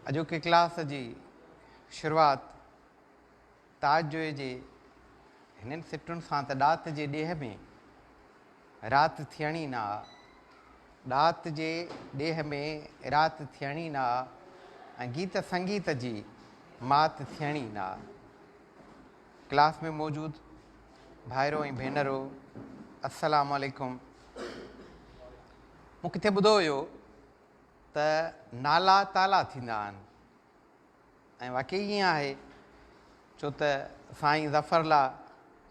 अॼोके क्लास जी शुरूआति ताजोए जे हिननि सिटुनि सां त ॾात जे ॾेह में राति थियणी न ॾात जे ॾेह में राति थियणी न ऐं गीत संगीत जी मात थियणी न। क्लास में मौजूदु भाइरो ऐं भेनरो अस्सलाम वालेकुम। मूं किथे ॿुधो हुयो त नाला ताला थींदा आहिनि ऐं वाक़ई ईअं आहे, छो त साईं ज़फ़रला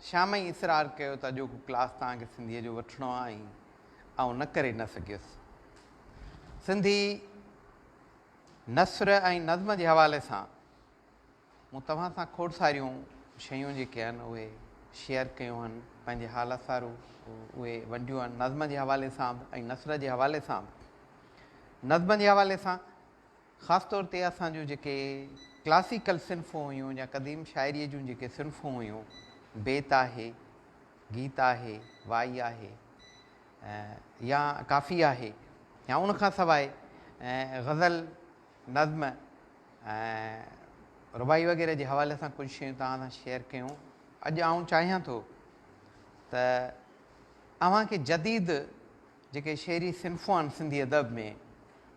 शाम ई इसरार कयो त अॼोको क्लास तव्हांखे सिंधीअ जो वठिणो आहे ऐं न करे न सघियुसि। सिंधी नस्र ऐं नज़्म जे हवाले सां मूं तव्हां सां खोड़ सारियूं शयूं जेके आहिनि उहे शेयर कयूं आहिनि, पंहिंजे हाल सारू उहे वंडियूं आहिनि नज़्म जे हवाले सां बि ऐं नस्र जे हवाले सां बि। नज़्म जे हवाले सां ख़ासि तौर ते असांजूं जेके क्लासिकल सिन्फ़ूं हुयूं या क़दीम शाइरीअ जूं जेके सिन्फ़ूं हुयूं, बेत आहे, गीत आहे, वाई आहे या काफ़ी आहे या उनखां सवाइ ग़ज़ल नज़्म ऐं रुबाई वग़ैरह जे हवाले सां कुझु शयूं तव्हां सां शेयर कयूं। अॼु आउं चाहियां थो त अव्हांखे जदीद जेके शेरी सिन्फ़ूं आहिनि सिंधी अदब में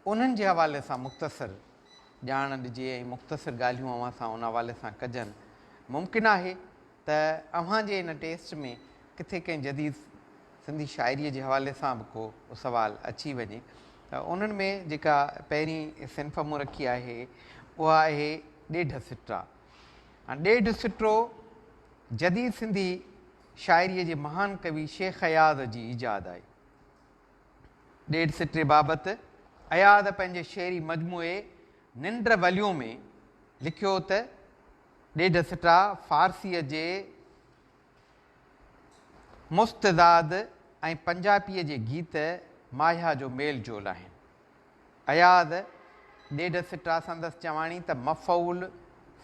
उन्हनि जे हवाले सां मुख़्तसर ॼाण ॾिजे ऐं मुख़्तसर ॻाल्हियूं अव्हां सां उन हवाले सां कजनि। मुमकिन आहे त अव्हांजे हिन टेस्ट में किथे कंहिं जदीद सिंधी शाइरीअ जे हवाले सां बि को सुवालु अची वञे। त उन्हनि में जेका पहिरीं सिन्फ़ मूं रखी आहे उहा आहे ॾेढ सिटरा। ऐं ॾेढ सिटरो जदीद सिंधी शाइरीअ जे महान कवि शेख अयाज़ जी ईजाद आहे। ॾेढ सिटरे बाबति अयाज़ पंहिंजे शेरी मजमूए निंड वलियूं में लिखियो त ॾेढ सिटरा फ़ारसीअ जे मुस्तज़ाद ऐं पंजाबीअ जे गीत माया जो मेल जोल आहिनि। अयाज़ ॾेढ सिटरा संदसि चवाणी त मफ़ऊल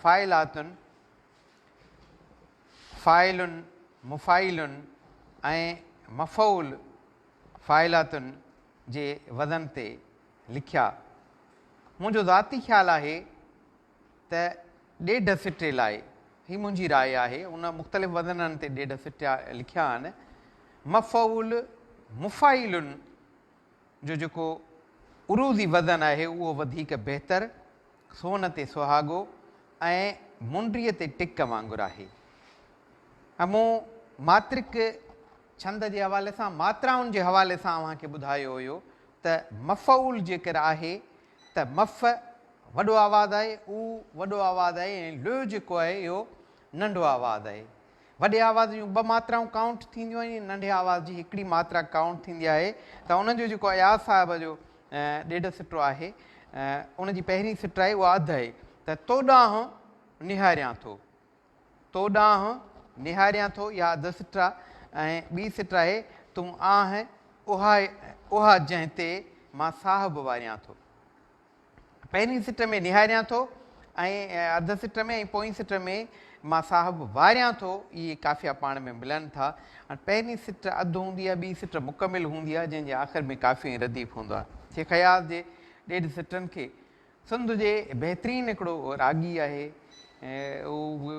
फ़ाइलातुनि फ़ाइलुनि मुफ़ाइलुनि ऐं मफ़ऊल फ़ाइलातुनि जे वज़न ते लिखिया। मुंहिंजो ज़ाती ख़्यालु आहे त ॾेढ सिटे लाइ ही मुंहिंजी राय आहे, उन मुख़्तलिफ़ वज़ननि ते ॾेढ सिटा लिखिया आहिनि। मफ़ऊल मुफ़ाइलुनि जो जेको उरूज़ी वज़न आहे उहो वधीक बहितरु, सोन ते सुहागो ऐं मुंडीअ ते टिक वांगुरु आहे। ऐं मूं मात्रिक छंद जे हवाले सां मात्राउनि जे हवाले सां अव्हांखे ॿुधायो हुयो त मफ़ऊल जेकर आहे त मफ़ वॾो आवाज़ु आहे, ऊ वॾो आवाज़ु आहे ऐं ल्यो जेको आहे इहो नंढो आवाज़ु आहे। वॾे आवाज़ जूं ॿ मात्राऊं काउंट थींदियूं आहिनि, नंढे आवाज़ जी हिकिड़ी मात्रा काउंट थींदी आहे। त उनजो जेको अयाज़ साहिब जो ॾेढ सिटरो आहे उनजी पहिरीं सिट आहे उहा अधु आहे त तो ॾांहुं निहारियां थो, तो ॾांहुं निहारियां थो इहा अधु सिट आहे। ऐं ॿी सिट आहे तूं आह उहा जंहिं ते मां साहिबु वारियां थो। पहिरीं सिट में निहारियां थो ऐं अधु सिट में ऐं पोईं सिट में मां साहिबु वारियां थो, इहे काफ़िया पाण में मिलनि था। ऐं पहिरीं सिट अधु हूंदी आहे, ॿी सिट मुकमिल हूंदी आहे जंहिंजे आख़िर में काफ़ी रदीफ़ हूंदो आहे। शेख अयाज़ जे ॾेढ सिटनि खे सिंध जे बहितरीनु हिकिड़ो रागी आहे ऐं उहो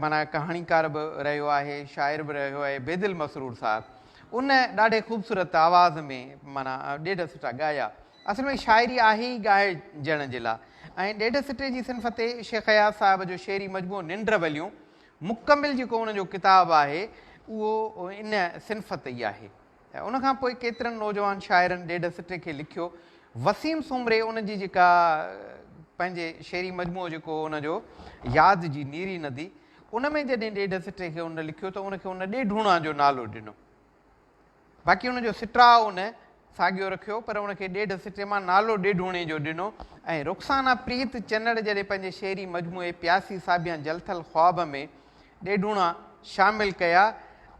माना कहाणीकार बि रहियो आहे, शाइर बि रहियो आहे, बेदिल मसरूर साहिबु। उन ॾाढे ख़ूबसूरत आवाज़ में माना ॾेढ सिटा ॻाया। असल में शाइरी आहे ई ॻाइजण जे लाइ। ऐं ॾेढ सिटे जी सिन्फ़ ते शेख अयाज़ साहिब जो शेरी मजमूओ निंड वलियूं मुकमिल जेको उनजो किताबु आहे उहो इन सिन्फ़ ते ई आहे। ऐं उनखां पोइ केतिरनि नौजवान शाइरनि ॾेढ सिटे खे लिखियो। वसीम सुमरे उनजी जेका पंहिंजे शेरी मजमूओ जेको उनजो यादि जी नीरी नदी उन में जॾहिं ॾेढ सिटे खे उन लिखियो त उनखे उन ॾेढूणा जो नालो ॾिनो। बाक़ी उनजो सिटरा उन साॻियो रखियो पर उनखे ॾेढ सिटे मां नालो ॾेढूणे जो ॾिनो। ऐं रुख़साना प्रीत चनड़ जॾहिं पंहिंजे शेरी मजमूए प्यासी साबिया जलथल ख़्वाब में ॾेढूणा शामिलु कया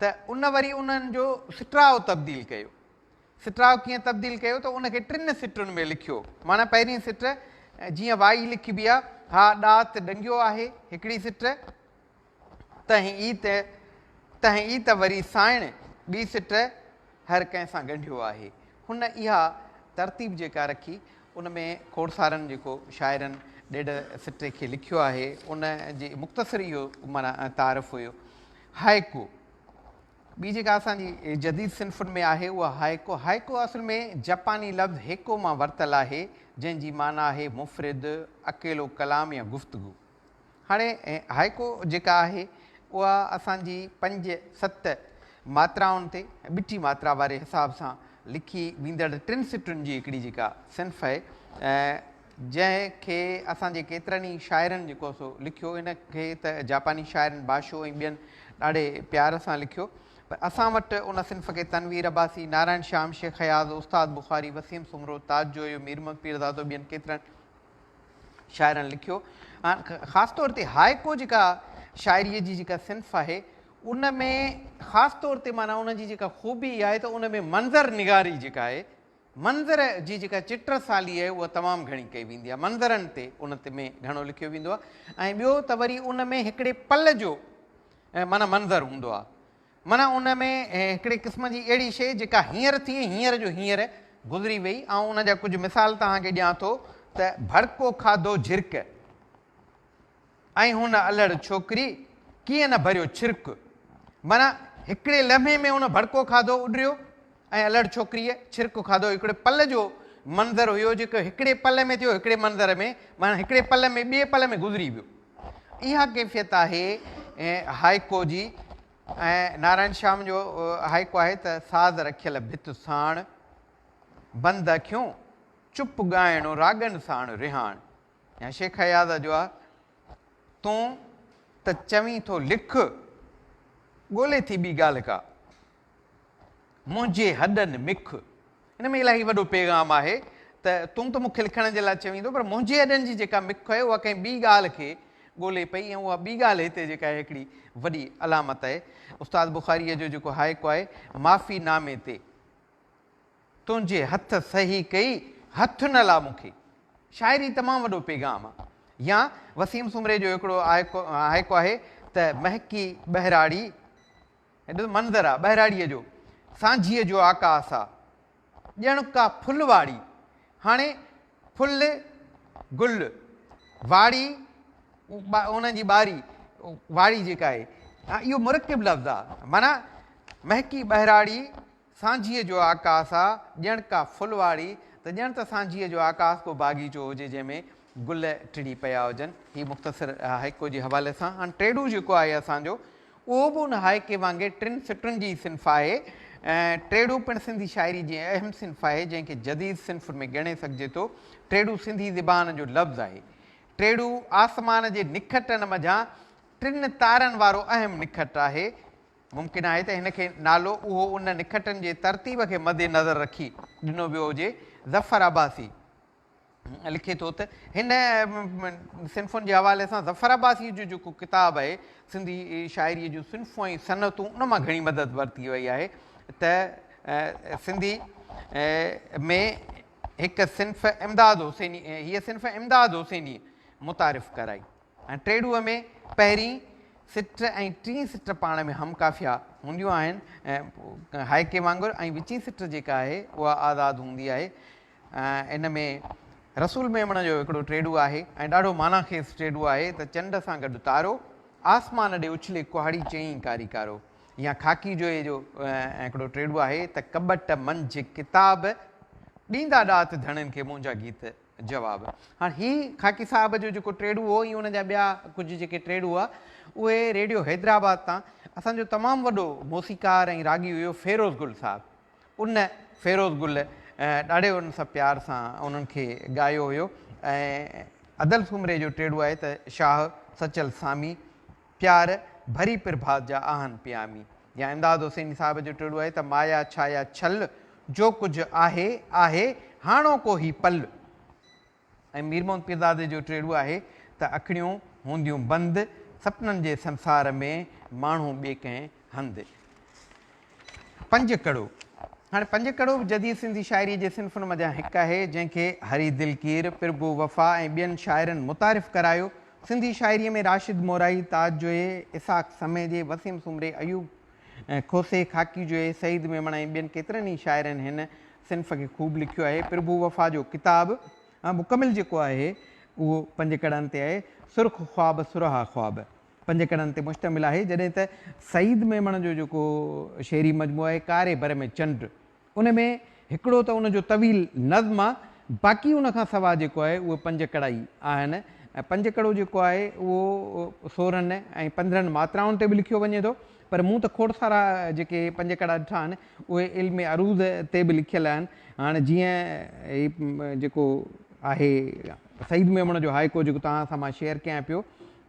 त उन वरी उन्हनि जो सिटराओ तब्दील कयो। सिटराओ कीअं तब्दील कयो त उनखे टिनि सिटुनि में लिखियो। माना पहिरीं सिट जीअं वाई लिखिबी आहे, हा ॾात ॾंगियो आहे हिकिड़ी सिट, तंहिं ई त वरी साइण ॿी सिट हर कंहिं सां ॻंढियो आहे। हुन इहा तरतीब जेका रखी उन में खोड़सारनि जेको शाइरनि ॾेढ सिटे खे लिखियो आहे उन जे मुख़्तसिर इहो माना तारीफ़ हुयो। हाइको ॿी जेका असांजी जदीद सिन्फ़ुनि में आहे उहा हाइको। हाइको असल में जापानी लफ़्ज़ हेको मां वरितलु आहे जंहिंजी माना आहे मुफ़रिद, अकेलो कलाम या गुफ़्तगू। हाणे हाइको जेका आहे उहा असांजी 5-7 मात्राउनि ते ॿिटी मात्रा वारे हिसाब सां लिखी वेंदड़ 3 सिटुनि जी हिकिड़ी जेका सिन्फ़ आहे जंहिंखे असांजे केतिरनि ई शाइरनि जेको सो लिखियो। इन खे त जापानी शाइरनि बाशो ऐं ॿियनि ॾाढे प्यार सां लिखियो, पर असां वटि उन सिन्फ़ खे तनवीर अब्बासी, नारायण श्याम, शेख हयाज़, उस्ताद बुख़ारी, वसीम सुमरो, ताज जोयो, मीर मोहम्मद पीरज़ादो ॿियनि केतिरनि शाइरनि लिखियो। ख़ासि तौर ते हाइको जेका शाइरीअ जी जेका सिन्फ़ आहे उन में ख़ासि तौर ते माना उन जी जेका ख़ूबी आहे त उन में मंज़र निगारी जेका आहे, मंज़र जी जेका चिट साली आहे उहा तमामु घणी कई वेंदी आहे। मंज़रनि ते उन ते में घणो लिखियो वेंदो आहे। ऐं ॿियो त वरी उन में हिकिड़े पल जो माना मंज़र हूंदो आहे, माना उन में हिकिड़े क़िस्म जी अहिड़ी शइ जेका हींअर थी हींअर जो हींअर गुज़री वई। ऐं उन जा कुझु मिसाल तव्हांखे ॾियां थो त भड़को खाधो झिरक ऐं हुन अलड़ छोकिरी कीअं न भरियो छिरक। माना हिकिड़े लम्हे में उन भड़को खाधो उॾरियो ऐं अलड़ छोकिरीअ छिरक खाधो। हिकिड़े पल जो मंज़र हुयो जेको हिकिड़े पल में थियो, हिकिड़े मंज़र में माना हिकिड़े पल में ॿिए पल में गुज़री वियो। इहा कैफ़ियत आहे हाइको जी। ऐं नारायण श्याम जो हाइको आहे त साज़ रखियल भित साण, बंदि अखियूं चुप ॻाइणो रागनि साण रिहाण। या शेख हयाज़ जो आहे तूं त चवीं थो लिख ॻोल्हे थी ॿी ॻाल्हि का मुंहिंजे हॾनि मिख। हिन में इलाही वॾो पैगाम आहे त तूं त मूंखे लिखण जे लाइ चवीं थो, पर मुंहिंजे हॾनि जी जेका मिख आहे उहा कंहिं ॿी ॻाल्हि खे ॻोल्हे पई ऐं उहा ॿी ॻाल्हि हिते जेका आहे हिकिड़ी वॾी अलामत आहे। उस्ताद बुख़ारीअ जो जेको हाइको आहे माफ़ी नामे ते तुंहिंजे हथ सही कई हथ न ला मूंखे। शाइरी तमामु वॾो पैगाम आहे। या वसीम सुमरे जो हिकिड़ो हाइको आहे त महकी बहिराड़ी, हेॾो मंज़र आहे बहिराड़ीअ जो, सांझीअ जो आकाश आहे ॼण का फुलवाड़ी। हाणे फुल गुल वाड़ी उन जी ॿारी वाड़ी जेका आहे इहो मुरकिब लफ़्ज़ आहे। माना महकी बहिराड़ी सांझीअ जो आकाश आहे ॼण का फुलवाड़ी, त ॼण त सांझीअ जो आकाश को बाग़ीचो हुजे जंहिंमें गुल टिड़ी पिया हुजनि। हीअ मुख़्तसिर हाइको जे हवाले सां। हाणे टेड़ू जेको आहे असांजो उहो बि उन हाइके वांगुरु 3 सिटुनि जी सिन्फ़ आहे। ऐं टेड़ू पिणु सिंधी शाइरी जी अहम सिन्फ़ आहे जंहिंखे जदीद सिन्फ़ में ॻणे सघिजे थो। टेड़ू सिंधी ज़बान जो लफ़्ज़ आहे। टेड़ू आसमान जे निखटनि मझां 3 तारनि वारो अहम निखट आहे। मुमकिन आहे त हिन खे नालो उहो उन निखटनि जे तरतीब खे मदे नज़र रखी ॾिनो वियो हुजे। ज़फ़र अब्बासी लिखे थो त हिन सिन्फ़ुनि जे हवाले सां ज़फ़र अब्बासी जो जेको किताबु आहे सिंधी शाइरीअ जूं सिन्फ़ूं ऐं सनतूं उन मां घणी मदद वरिती वई आहे त सिंधी में हिकु सिन्फ़ इमदाद हुसैनी, हीअ सिन्फ़ इमदाद हुसैनी मुतारिफ़ कराई। ऐं टेड़ूअ में पहिरीं सिट ऐं टीं सिट पाण में हमकाफ़िया हूंदियूं आहिनि हाइके वांगुरु, ऐं विची सिट जेका आहे उहा आज़ादु हूंदी आहे। इन में रसूल मेमण जो हिकिड़ो टेड़ू आहे ऐं ॾाढो मानाखेज़ टेड़ू आहे त चंड सां गॾु तारो आसमान ॾे उछले कुहाड़ी चयईं कारी कारो। या खाकी जो हिकिड़ो टेड़ू आहे त कॿट मंझि किताब ॾींदा ॾात धणनि खे मुंहिंजा गीत जवाब। हाणे हीअ खाकी साहिब जो जेको टेड़ू हो ई हुन जा ॿिया कुझु जेके टेड़ू हुआ उहे रेडियो हैदराबाद तां असांजो तमामु वॾो मौसीकार ऐं रागी हुयो फेरोज़ गुल साहिबु। उन फेरोज़ गुल ॾाढे उन सां प्यार सां उन्हनि खे ॻायो हुयो। ऐं अदल सुमरे जो टेड़ू आहे त शाह सचल सामी प्यार भरी प्रभात जा आहन प्यामी। या इमदाद हुसैनी साहिब जो टेड़ू आहे त माया छाया छल जो कुझु आहे आहे हाणो को ही पल। ऐं मीर मोहम्मद पीरज़ादे जो टेड़ू आहे त अखिणियूं हूंदियूं बंदि सपननि जे संसार में माण्हू ॿिए कंहिं हंधि। 5 कड़ो। हाणे 5 कड़ो बि जदीद सिंधी शाइरी जे सिन्फ़ुनि मञा हिकु आहे जंहिंखे हरी दिलकीर, पिरबू वफ़ा ऐं ॿियनि शाइरनि मुतारिफ़ करायो। सिंधी शाइरीअ में राशिद मोराई, ताज जोए, इसाक़ समेजे, वसीम सुमरे, अयूब खोसे, खाकी जोए, सईद मेमण ऐं ॿियनि केतिरनि ई शाइरनि हिन सिन्फ़ खे ख़ूब लिखियो आहे। पिरबू वफ़ा जो किताबु मुकमिल जेको आहे उहो 5 कड़नि ते आहे। सुर्ख ख्वाब सुरहा ख्वाब 5 कड़नि ते मुश्तमिल आहे। जॾहिं त सईद मेमण जो जेको शेरी मजमू आहे कारे भर में चंड, उन में हिकिड़ो त उनजो तवील नज़्म आहे, बाक़ी उन खां सवाइ जेको आहे उहे 5 कड़ा ई आहिनि। ऐं 5 कड़ो जेको आहे उहो 16 ऐं 15 मात्राउनि ते बि लिखियो वञे थो, पर मूं त खोड़ सारा जेके 5 कड़ा ॾिठा आहिनि उहे इल्म अरूज़ ते बि लिखियल आहिनि। हाणे जीअं जेको आहे सईद मेमण जो हाइको जेको तव्हां सां मां शेयर कयां पियो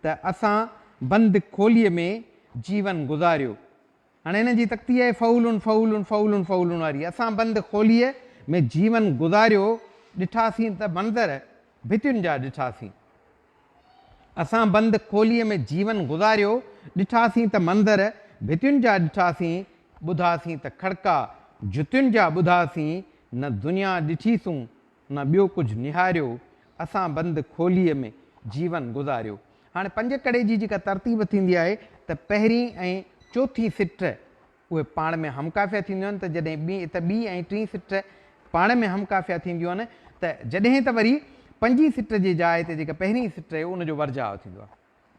त असां बंदि खोलीअ में जीवन गुज़ारियो। हाणे हिन जी तख्ती आहे फ़ौलुन फ़ौलुन फ़ौलुन फ़ौलुन वारी। असां बंदि खोलीअ में जीवन गुज़ारियो, ॾिठासीं त मंज़र भितियुनि जा ॾिठासीं। असां बंदि खोलीअ में जीवन गुज़ारियो, ॾिठासीं त मंज़र भितियुनि जा ॾिठासीं, ॿुधासीं त खड़का जुतियुनि जा ॿुधासीं, न दुनिया ॾिठीसूं न ॿियो कुझु निहारियो, असां बंदि खोलीअ में जीवन गुज़ारियो। हाणे 5 कड़े जी जेका तरतीब थींदी आहे त पहिरीं ऐं चोथीं सिट उहे पाण में हमकाफ़िया थींदियूं आहिनि, त जॾहिं ॿी ऐं टीं सिट पाण में हमकाफ़िया थींदियूं आहिनि त जॾहिं त वरी 5 सिट जे जाइ ते जेका पहिरीं सिट आहे उनजो वर्जाउ थींदो आहे,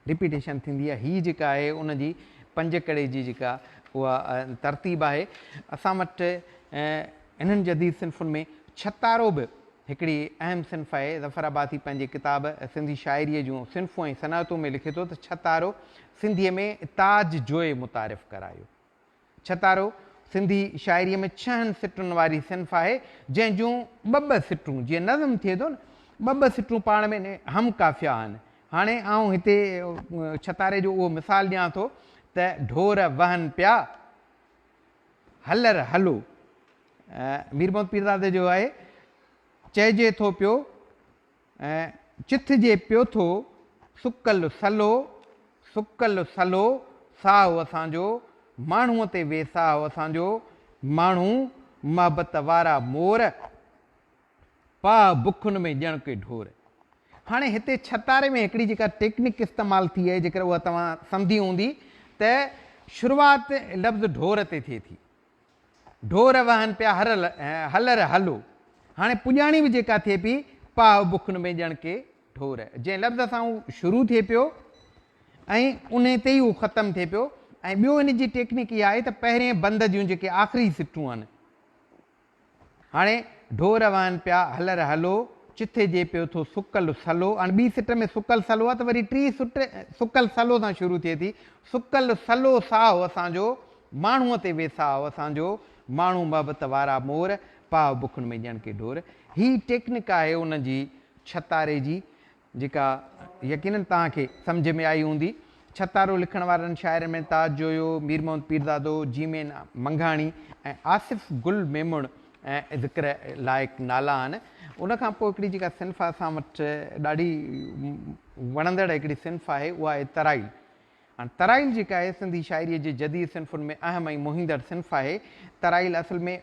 रिपीटेशन थींदी आहे। हीअ जेका आहे उनजी 5 कड़े जी जेका उहा तरतीब आहे। असां वटि इन्हनि जदीद सिन्फ़ुनि में छतारो बि हिकिड़ी अहम सिन्फ़ आहे। ज़फ़राबादी पंहिंजे किताब सिंधी शाइरीअ जूं सिन्फ़ूं ऐं सनातूं में लिखे थो त छतारो सिंधीअ में ताज जोए मुतारिफ़ करायो। छतारो सिंधी शाइरीअ में 6 सिटुनि वारी सिन्फ़ आहे, जंहिंजूं 2 सिटूं जीअं नज़म थिए थो न, 2 सिटूं पाण में हमकाफ़िया आहिनि। हाणे आउं हिते छतारे जो उहो मिसाल ॾियां थो त ढोर वहनि पिया हलर हलो। मीर मोहम्मद पीरज़ादे जो आहे, चइजे थो पियो चिथजे पियो थो सुकल सलो, सुकल सलो साहु असांजो, माण्हूअ ते वेसाहु असांजो, माण्हू मोहबत वारा मोर, पा बुखुनि में ॼण के ढोर। हाणे हिते छतारे में हिकिड़ी जेका टेक्निक इस्तेमालु थी आहे, जेकर उहा तव्हां सम्झी हूंदी त शुरूआति लफ़्ज़ ढोर ते थिए थी, ढोर वहनि पिया हलर हलो। हाणे पुॼाणी बि जेका थिए पई पा बुखुनि में ॼण के ढोर, जंहिं लफ़्ज़ सां उहो शुरू थिए पियो ऐं उन ते ई उहो ख़तमु थिए पियो। ऐं ॿियो हिन जी टेक्निक इहा आहे त पहिरें बंद जूं जेके आख़िरी सिटूं आहिनि, हाणे ढोर वहनि पिया हलर हलो, चिथे जे पियो थो सुकल सलो। हाणे ॿी सिट में सुकल सलो आहे त वरी टी सिट सुकल सलो सां शुरू थिए थी, सुकल सलो साहु असांजो, माण्हूअ ते वेसाहु असांजो, माण्हू मोहबत वारा मोर, पाव बुखुनि में ॼण के ढोर। हीअ टेक्निक आहे उन जी छतारे जी, जेका यकीनन तव्हांखे सम्झ में आई हूंदी। छतारो लिखण वारनि शाइरनि में ताज जोयो, मीर मोहम्मद पीरज़ादो, जीमेन मंघाणी ऐं आसिफ़ गुल मेमुण ऐं ज़िक्र लाइक़ु नाला आहिनि। उनखां पोइ हिकिड़ी जेका सिन्फ़ असां वटि ॾाढी वणंदड़ हिकिड़ी सिन्फ़ आहे, उहा आहे तराइल। हाणे तराइल जेका आहे सिंधी शाइरीअ जे जदीद सिन्फ़ुनि में अहम ऐं मोहींदड़ सिन्फ़ आहे। तराइल असल में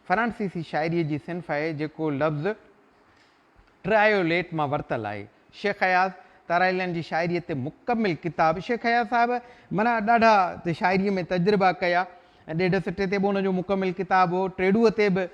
फ्रांसीसी शाइरीअ जी सिन्फ़ आहे, जेको लफ़्ज़ ट्रायोलेट मां वरितलु आहे। शेख हयाज़ तराइलनि जी शाइरीअ ते मुकमिल किताब। शेख हयाज़ साहिबु माना ॾाढा शाइरीअ में तजुर्बा कया, ॾेढ सिटे ते बि उनजो मुकमिल किताबु हो, ट्रेडूअ ते बि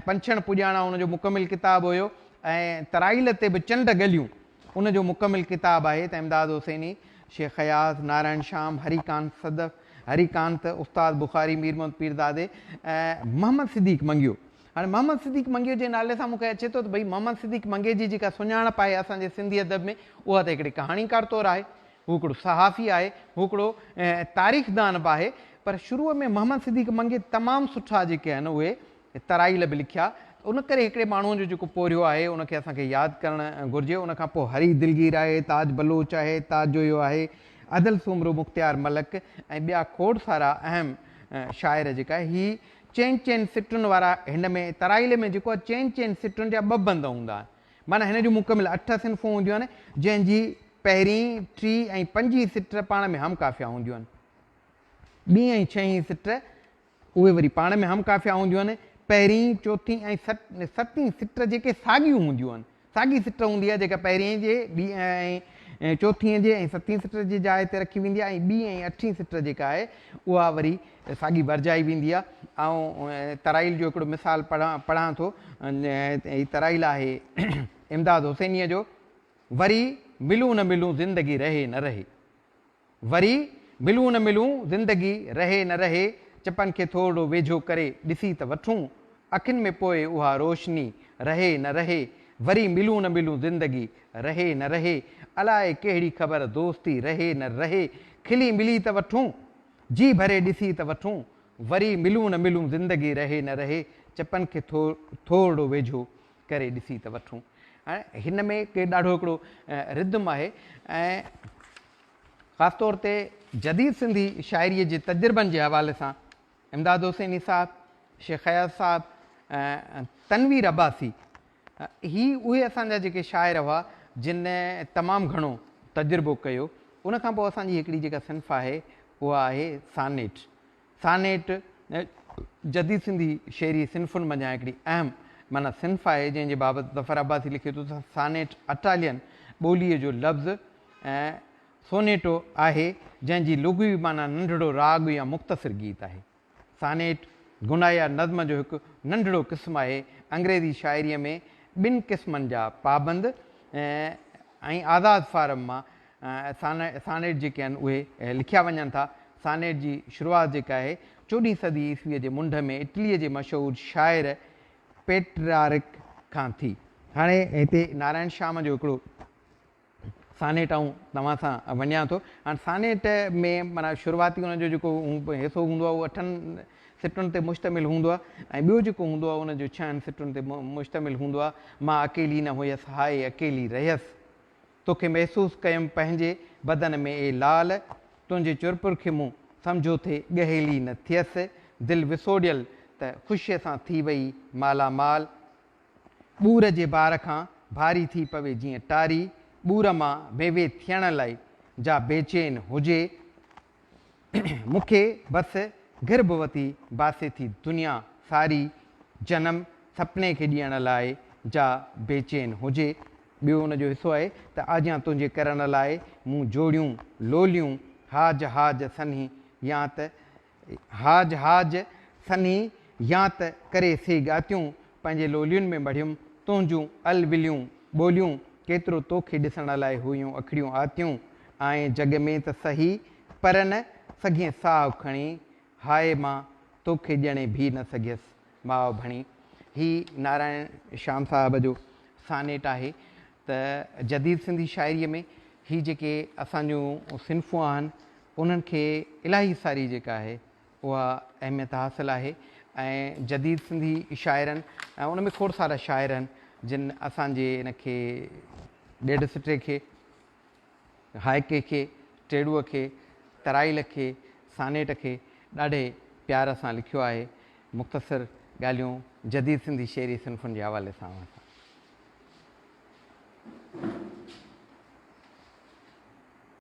पंछण पुॼाणा उनजो मुकमिल किताबु हुयो, ऐं तराइल ते बि चंड गलियूं उनजो मुकमिल किताबु आहे। त इमदाद हुसैनी, शेख हयाज़, नारायण शाम, हरिकांत सदफ़, हरिकांत, उस्ताद बुखारी, मीर मोहम्मद पीरज़ादे ऐं मोहम्मद सिद्दीक़ मंगियो। हाणे मोहम्मद सिद्दीक़ मंगियो जे नाले सां मूंखे अचे थो त भई मोहम्मद सिद्दीक़ मंगे जी जेका सुञाणप आहे असांजे सिंधी अदब में, उहा त हिकिड़े कहाणीकार तौरु आहे, हू हिकिड़ो सहाफ़ी आहे, हू हिकिड़ो तारीख़दान बि आहे। पर शुरूअ में मोहम्मद सिद्दीक़ मंगे तमामु सुठा जेके आहिनि उहे तराइल बि लिखिया। उन करे हिकिड़े माण्हूअ जो जेको पोरियो आहे उनखे असांखे यादि करणु घुरिजे। उनखां पोइ हरी दिलगीर आहे, ताज बलोच आहे, ताज जोयो आहे, अदल सुमरो मुख़्तियार मलक ऐं ॿिया खोड़ सारा अहम शाइर जेका आहे। हीअ चइनि सिटुनि वारा, हिन में तराइल में जेको आहे चइनि सिटुनि जा 2 बंद हूंदा आहिनि, माना हिन जूं मुकमिल 8 सिन्फ़ूं हूंदियूं आहिनि, जंहिंजी पहिरीं, टीं ऐं 5 सिट पाण में हमकाफ़िया हूंदियूं आहिनि। 2 ऐं 6 सिट उहे वरी पाण में हमकाफ़िया हूंदियूं आहिनि। पहिरीं, चोथीं ऐं 7वीं सिट जेके साॻियूं हूंदियूं आहिनि, साॻी सिट हूंदी आहे जेका पहिरीं जे, ॿी ऐं चोथीं जे ऐं सतीं सिट जी जाइ ते रखी वेंदी आहे ऐं ॿी ऐं अठीं सिट जेका आहे उहा वरी साॻी भरजाई वेंदी आहे। ऐं तराइल जो हिकिड़ो मिसाल पढ़ां थो। हीअ तराइल आहे इमदाद हुसैनीअ जो। वरी मिलूं न मिलूं ज़िंदगी रहे न रहे, वरी मिलूं न मिलूं ज़िंदगी रहे न रहे, चपनि खे थोरो वेझो करे ॾिसी त वठूं, अखियुनि में पोइ उहा रोशनी रहे न रहे, वरी मिलूं न मिलूं ज़िंदगी रहे न रहे, अलाए कहिड़ी ख़बर दोस्ती रहे न रहे, खिली मिली त वठूं, जी भरे ॾिसी त वठूं, वरी मिलूं न मिलूं ज़िंदगी रहे न रहे, चपनि खे थोरो वेझो करे ॾिसी त वठूं। हाणे हिन में के ॾाढो हिकिड़ो रिदम आहे ऐं ख़ासि तौर ते जदीद सिंधी शाइरीअ जे तजुर्बनि जे हवाले सां इमदाद हुसैनी साहब, शेख अयाज़ साहब, तनवीर अब्बासी, ही उहे असांजा जेके शाइर हुआ जिन तमामु घणो तजुर्बो कयो। उन खां पोइ असांजी हिकिड़ी जेका सिन्फ़ आहे उहा आहे सानेट। सानेट जदीद सिंधी शेरी सिन्फ़ुनि मंझां हिकिड़ी अहम माना सिन्फ़ आहे जंहिंजे बाबति ज़फ़र अब्बासी लिखे थो त सानेट अटालियन ॿोलीअ जो लफ़्ज़ ऐं सोनेटो आहे जंहिंजी लुग़वी माना नंढिड़ो राग या मुख़्तसिर गीत आहे। सानेट गुना या नज़्म जो हिकु नंढिड़ो क़िस्म आहे। अंग्रेज़ी शाइरीअ में ॿिनि क़िस्मनि जा पाबंद ऐं आज़ाद फारम मां सानेट जेके आहिनि उहे लिखिया वञनि था। सानेट जी शुरूआति जेका आहे 14वीं सदी ईस्वीअ जे मुंड में इटलीअ जे मशहूरु शाइर पेट्रारिक खां थी। हाणे हिते नारायण श्याम जो हिकिड़ो सानेट ऐं तव्हां सां वञा थो। हाणे सानेट में माना शुरूआती हुनजो जेको हिसो हूंदो आहे उहो 8 सिटुनि ते मुश्तमिल हूंदो आहे ऐं ॿियो जेको हूंदो आहे उनजो 6 सिटुनि ते मुश्तमिल हूंदो आहे। मां अकेली न हुयसि हाय अकेली रहियसि, तोखे महसूसु कयुमि पंहिंजे बदन में ए लाल, तुंहिंजे चुरपुर खे मूं सम्झो थे ॻहेली न थियसि, दिलि विसोड़ियल त ख़ुशीअ सां थी वई मालामाल, ॿूर जे बार खां भारी थी पवे जीअं टारी, ॿूर मां मेवे थियण लाइ जा बेचैन हुजे, मूंखे बसि गिरबवती बासे थी दुनिया सारी, जनम सपने खे ॾियण लाइ जा बेचैन हुजे। ॿियो हुनजो हिसो आहे त आजियां तुंहिंजे करण लाइ मूं जोड़ियूं लोलियूं, हाज हाज सन्ही या त हाज हाज सन्ही या त करे से ॻातियूं, पंहिंजे लोलियुनि में मढ़ियुमि तुंहिंजूं अलविलियूं ॿोलियूं, केतिरो तोखे ॾिसण लाइ हुयूं अखिड़ियूं आतियूं, ऐं जग में त सही पर न सघे साहु खणी, हाय मां तोखे ॼणे बि न सघियसि माउ भणी। ही नारायण श्याम साहब जो सानेट आहे। त जदीद सिंधी शाइरीअ में ही जेके असांजूं सिन्फ़ूं आहिनि उन्हनि खे इलाही सारी जेका आहे उहा अहमियत हासिलु आहे। ऐं जदीद सिंधी शाइरनि ऐं उन में खोड़ सारा शाइर आहिनि जिन असांजे इन खे ॾेढ सिटे खे, हाइके खे, टेड़ूअ खे, तराइल खे, सानेट खे ॾाढे प्यार सां लिखियो आहे। मुख़्तसिर ॻाल्हियूं जदीद सिंधी शेरी सिन्फ़ुनि जे हवाले सां